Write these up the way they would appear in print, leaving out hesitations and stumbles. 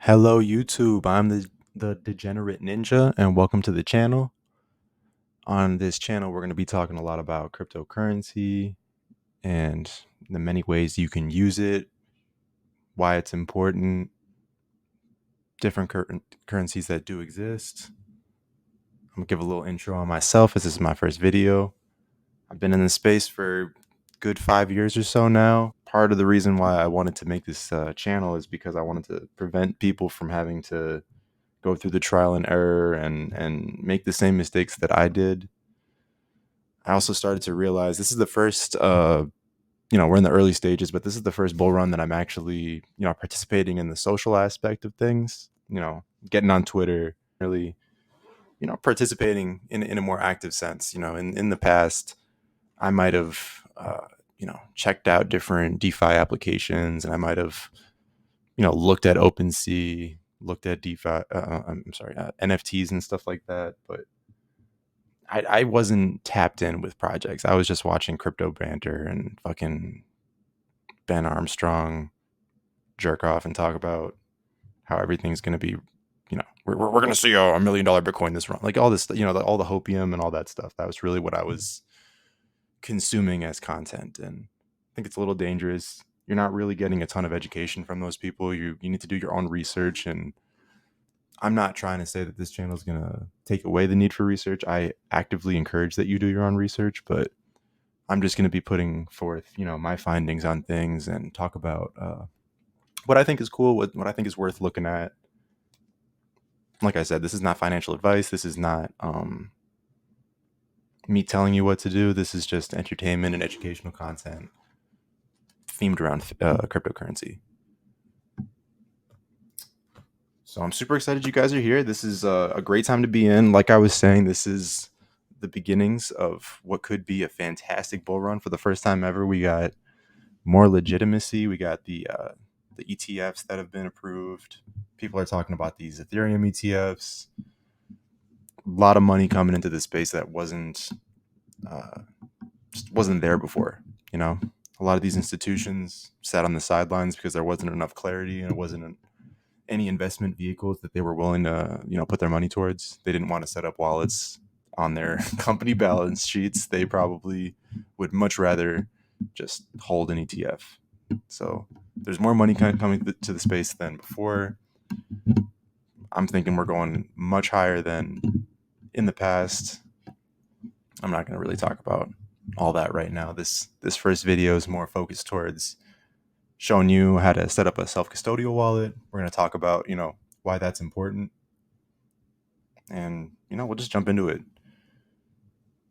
Hello, YouTube. I'm the Degenerate Ninja, and welcome to the channel. On this channel, we're going to be talking a lot about cryptocurrency and the many ways you can use it, why it's important, different currencies that do exist. I'm going to give a little intro on myself as this is my first video. I've been in this space for good 5 years or so now. Part of the reason why I wanted to make this channel is because I wanted to prevent people from having to go through the trial and error and make the same mistakes that I did. I also started to realize this is the first we're in the early stages, but this is the first bull run that I'm actually, participating in the social aspect of things, getting on Twitter, really, participating in a more active sense. In the past, I might have checked out different DeFi applications, and I might have, looked at OpenSea, looked at DeFi, I'm sorry, NFTs and stuff like that. But I wasn't tapped in with projects. I was just watching crypto banter and fucking Ben Armstrong jerk off and talk about how everything's going to be, we're going to see a $1 million Bitcoin this run. Like all this, all the hopium and all that stuff. That was really what I was consuming as content. And I think it's a little dangerous. You're not really getting a ton of education from those people. You need to do your own research. And I'm not trying to say that this channel is going to take away the need for research. I actively encourage that you do your own research, but I'm just going to be putting forth, my findings on things and talk about what I think is cool, what I think is worth looking at. Like I said, this is not financial advice. This is not me telling you what to do. This is just entertainment and educational content themed around cryptocurrency. So I'm super excited you guys are here. This is a great time to be in. Like I was saying, this is the beginnings of what could be a fantastic bull run. For the first time ever, we got more legitimacy. We got the ETFs that have been approved. People are talking about these Ethereum ETFs. A lot of money coming into this space that just wasn't there before. A lot of these institutions sat on the sidelines because there wasn't enough clarity and it wasn't any investment vehicles that they were willing to put their money towards. They didn't want to set up wallets on their company balance sheets. They probably would much rather just hold an ETF. So there's more money coming to the space than before. I'm thinking we're going much higher than in the past. I'm not going to really talk about all that right now. This first video is more focused towards showing you how to set up a self-custodial wallet. We're going to talk about, why that's important. And, we'll just jump into it.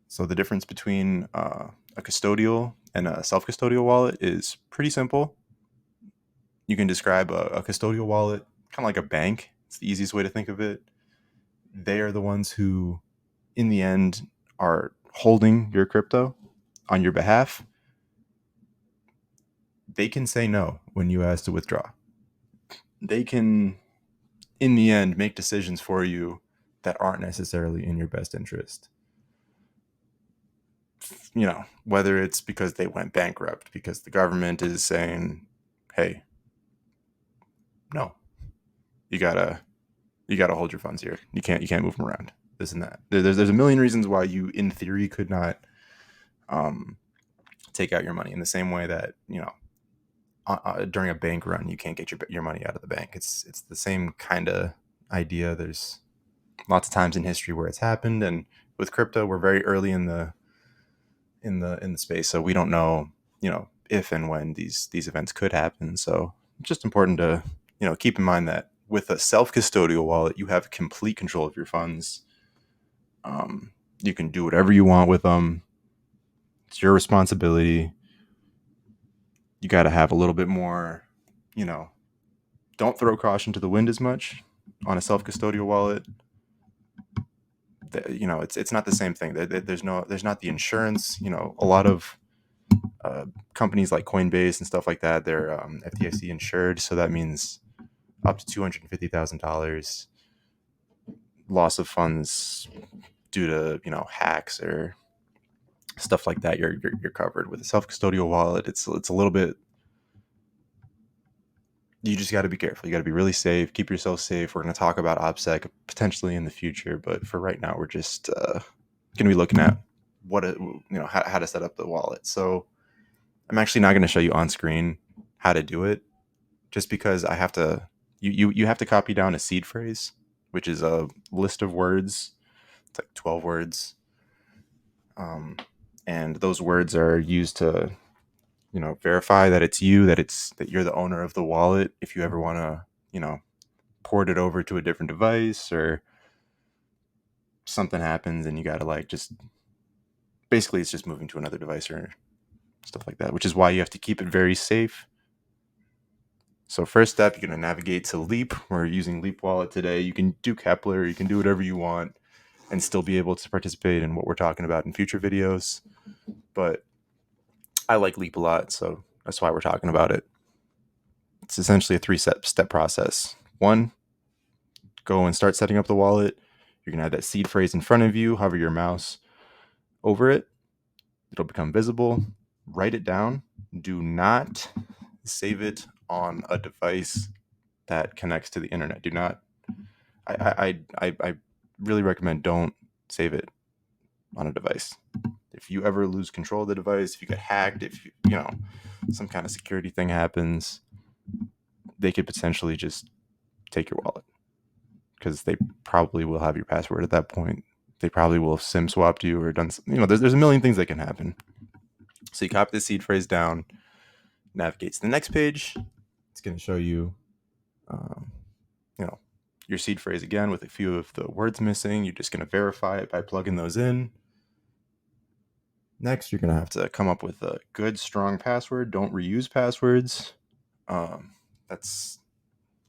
So the difference between a custodial and a self-custodial wallet is pretty simple. You can describe a custodial wallet kind of like a bank. It's the easiest way to think of it. They are the ones who, in the end, are holding your crypto on your behalf. They can say no when you ask to withdraw. They can, in the end, make decisions for you that aren't necessarily in your best interest. Whether it's because they went bankrupt, because the government is saying, hey, no, you gotta hold your funds here. You can't move them around. This and that. There's a million reasons why you, in theory, could not take out your money in the same way that during a bank run you can't get your money out of the bank. It's the same kind of idea. There's lots of times in history where it's happened, and with crypto, we're very early in the space, so we don't know if and when these events could happen. So it's just important to keep in mind that with a self-custodial wallet, you have complete control of your funds. You can do whatever you want with them. It's your responsibility. You got to have a little bit more, don't throw caution to the wind as much on a self-custodial wallet. It's not the same thing. There's not the insurance. A lot of companies like Coinbase and stuff like that, they're FDIC insured, so that means up to $250,000 loss of funds due to hacks or stuff like that. You're covered with a self-custodial wallet. It's a little bit you just got to be careful. You got to be really safe. Keep yourself safe. We're going to talk about OPSEC potentially in the future, but for right now, we're just going to be looking at how to set up the wallet. So I'm actually not going to show you on screen how to do it, just because I have to. You have to copy down a seed phrase, which is a list of words. It's like 12 words, and those words are used to verify that it's you, that you're the owner of the wallet. If you ever want to port it over to a different device, or something happens and you got to like just basically it's just moving to another device or stuff like that, which is why you have to keep it very safe. So first step, you're going to navigate to Leap. We're using Leap Wallet today. You can do Kepler, you can do whatever you want and still be able to participate in what we're talking about in future videos. But I like Leap a lot, so that's why we're talking about it. It's essentially a three-step process. One, go and start setting up the wallet. You're going to have that seed phrase in front of you, hover your mouse over it. It'll become visible. Write it down. Do not save it on a device that connects to the internet. Do not. I really recommend don't save it on a device. If you ever lose control of the device, if you get hacked, if some kind of security thing happens, they could potentially just take your wallet, because they probably will have your password at that point. They probably will have SIM swapped you or done. There's a million things that can happen. So you copy the seed phrase down, navigate to the next page. It's going to show you, your seed phrase again with a few of the words missing. You're just going to verify it by plugging those in. Next, you're going to have to come up with a good, strong password. Don't reuse passwords. That's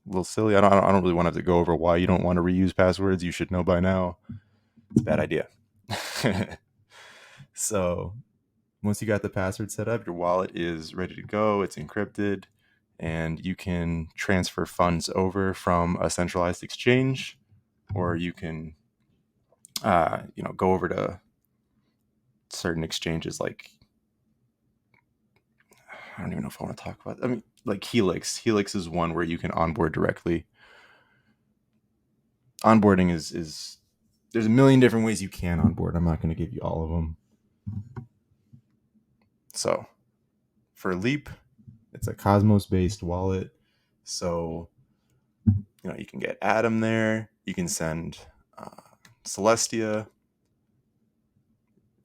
a little silly. I don't really want to have to go over why you don't want to reuse passwords. You should know by now. It's a bad idea. So once you got the password set up, your wallet is ready to go. It's encrypted, and you can transfer funds over from a centralized exchange, or you can, go over to certain exchanges like, I don't even know if I want to talk about. I mean, like Helix. Helix is one where you can onboard directly. Onboarding is there's a million different ways you can onboard. I'm not going to give you all of them. So for Leap, it's a Cosmos-based wallet. So you can get Atom there. You can send Celestia.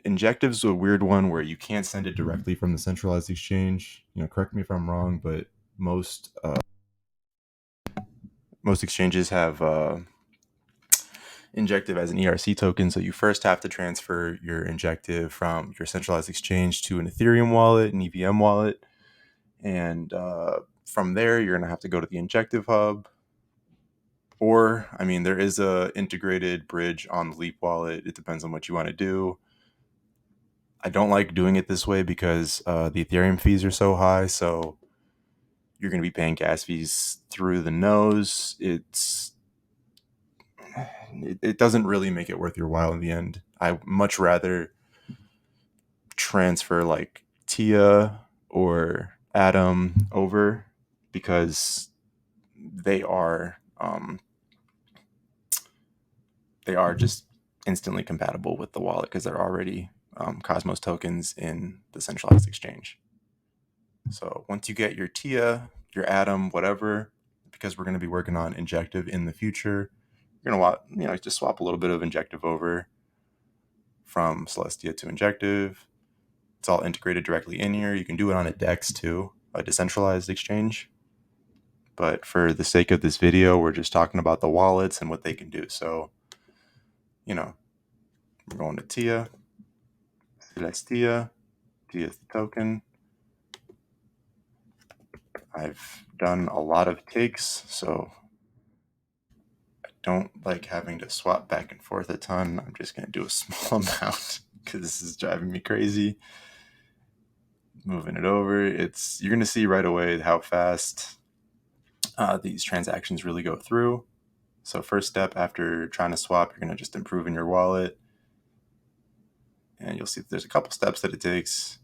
Injective's a weird one where you can't send it directly from the centralized exchange. Correct me if I'm wrong, but most exchanges have Injective as an ERC token. So you first have to transfer your Injective from your centralized exchange to an Ethereum wallet, an EVM wallet. And from there, you're going to have to go to the Injective hub. Or, there is a integrated bridge on the Leap wallet. It depends on what you want to do. I don't like doing it this way because the Ethereum fees are so high. So you're going to be paying gas fees through the nose. It doesn't really make it worth your while in the end. I much rather transfer like Tia or Atom over, because they are just instantly compatible with the wallet, because they're already Cosmos tokens in the centralized exchange. So once you get your Tia, your Atom, whatever, because we're going to be working on Injective in the future, you're going to just swap a little bit of Injective over from Celestia to Injective. It's all integrated directly in here. You can do it on a DEX too, a decentralized exchange. But for the sake of this video, we're just talking about the wallets and what they can do. So, we're going to Tia, Celestia, Tia's the token. I've done a lot of takes, so I don't like having to swap back and forth a ton. I'm just going to do a small amount because this is driving me crazy. Moving it over, you're going to see right away how fast these transactions really go through. So first step after trying to swap, you're going to just improve in your wallet. And you'll see that there's a couple steps that it takes.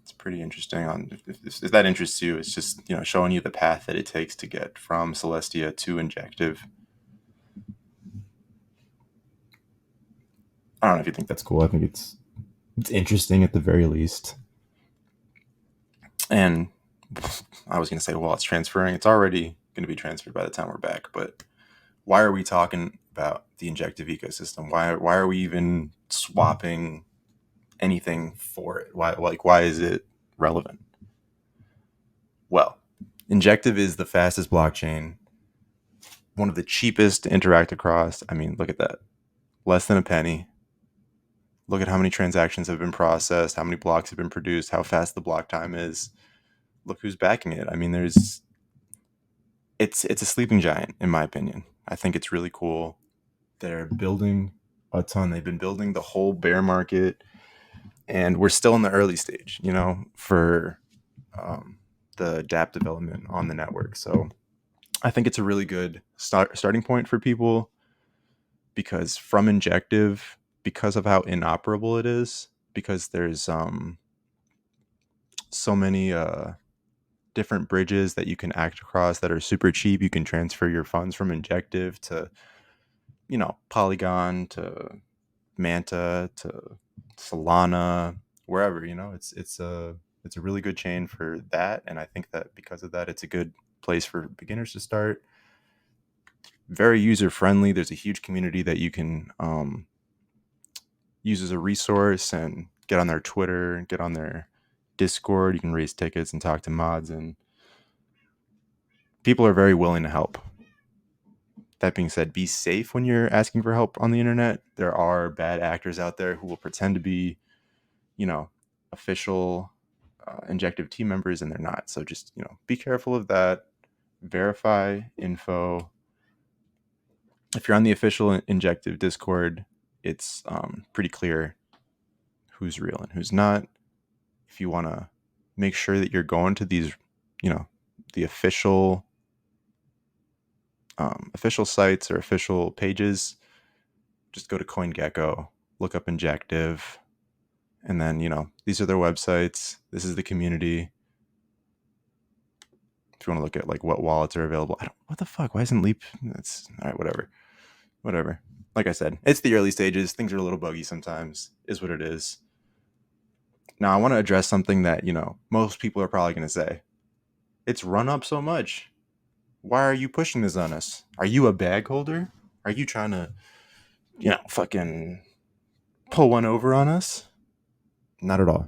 It's pretty interesting. On if that interests you, it's just showing you the path that it takes to get from Celestia to Injective. I don't know if you think that's cool. I think it's interesting at the very least. And I was going to say, well, it's transferring. It's already going to be transferred by the time we're back. But why are we talking about the Injective ecosystem? Why are we even swapping anything for it? Why is it relevant? Well, Injective is the fastest blockchain, one of the cheapest to interact across. I mean, look at that. Less than a penny. Look at how many transactions have been processed, how many blocks have been produced, how fast the block time is. Look who's backing it. I mean, it's a sleeping giant, in my opinion. I think it's really cool. They're building a ton. They've been building the whole bear market, and we're still in the early stage, for the DApp development on the network. So I think it's a really good starting point for people, because from Injective, because of how inoperable it is, because there's so many different bridges that you can act across that are super cheap. You can transfer your funds from Injective to Polygon, to Manta, to Solana, wherever. It's a really good chain for that, and I think that because of that, it's a good place for beginners to start. Very user friendly. There's a huge community that you can use as a resource, and get on their Twitter and get on their Discord. You can raise tickets and talk to mods, and people are very willing to help. That being said, be safe when you're asking for help on the internet. There are bad actors out there who will pretend to be, official Injective team members, and they're not. So just, be careful of that. Verify info. If you're on the official Injective Discord, it's pretty clear who's real and who's not. If you want to make sure that you're going to these, the official sites or official pages, just go to CoinGecko, look up Injective, and then these are their websites. This is the community. If you want to look at like what wallets are available, what the fuck? Why isn't Leap? That's all right. Whatever. Like I said, it's the early stages. Things are a little buggy sometimes. Is what it is. Now I want to address something that most people are probably going to say. It's run up so much. Why are you pushing this on us? Are you a bag holder? Are you trying to, fucking pull one over on us? Not at all.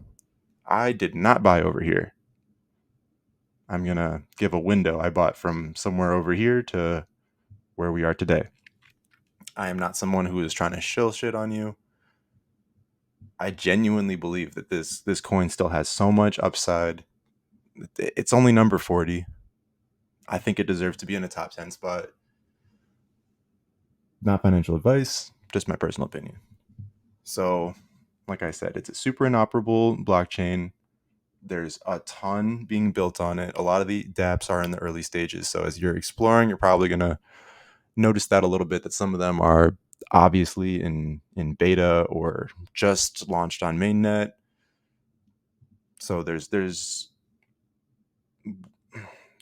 I did not buy over here. I'm going to give a window. I bought from somewhere over here to where we are today. I am not someone who is trying to shill shit on you. I genuinely believe that this coin still has so much upside. It's only number 40. I think it deserves to be in a top 10 spot. Not financial advice, just my personal opinion. So, like I said, it's a super inoperable blockchain. There's a ton being built on it. A lot of the dApps are in the early stages. So as you're exploring, you're probably going to notice that a little bit, that some of them are obviously in beta or just launched on mainnet. So there's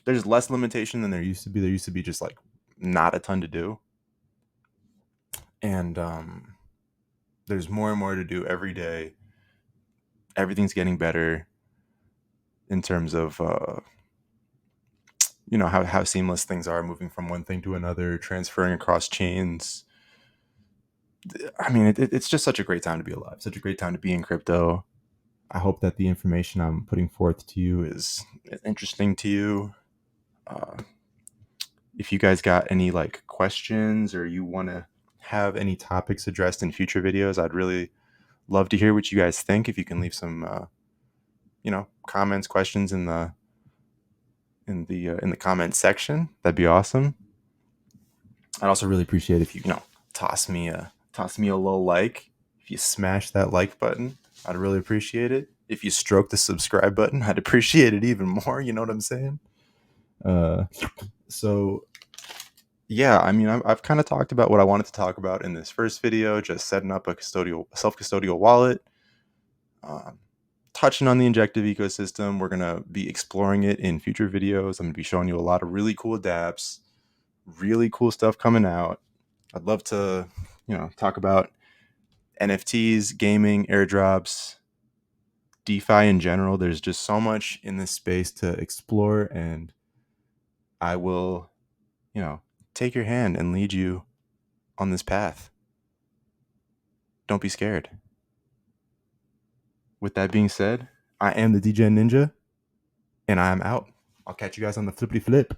less limitation than there used to be. There used to be just like not a ton to do. And there's more and more to do every day. Everything's getting better in terms of how seamless things are, moving from one thing to another, transferring across chains. I mean, it's just such a great time to be alive, such a great time to be in crypto. I hope that the information I'm putting forth to you is interesting to you. If you guys got any like questions, or you want to have any topics addressed in future videos, I'd really love to hear what you guys think. If you can leave some comments, questions in the comment section, that'd be awesome. I'd also really appreciate if you toss me a little like. If you smash that like button, I'd really appreciate it. If you stroke the subscribe button, I'd appreciate it even more. You know what I'm saying? So yeah, I mean, I've kind of talked about what I wanted to talk about in this first video, just setting up a self-custodial wallet. touching on the injective ecosystem. We're going to be exploring it in future videos. I'm going to be showing you a lot of really cool dApps, really cool stuff coming out. I'd love to, talk about NFTs, gaming, airdrops, DeFi in general. There's just so much in this space to explore, and I will, take your hand and lead you on this path. Don't be scared. With that being said, I am the DJ Ninja, and I am out. I'll catch you guys on the flippity flip.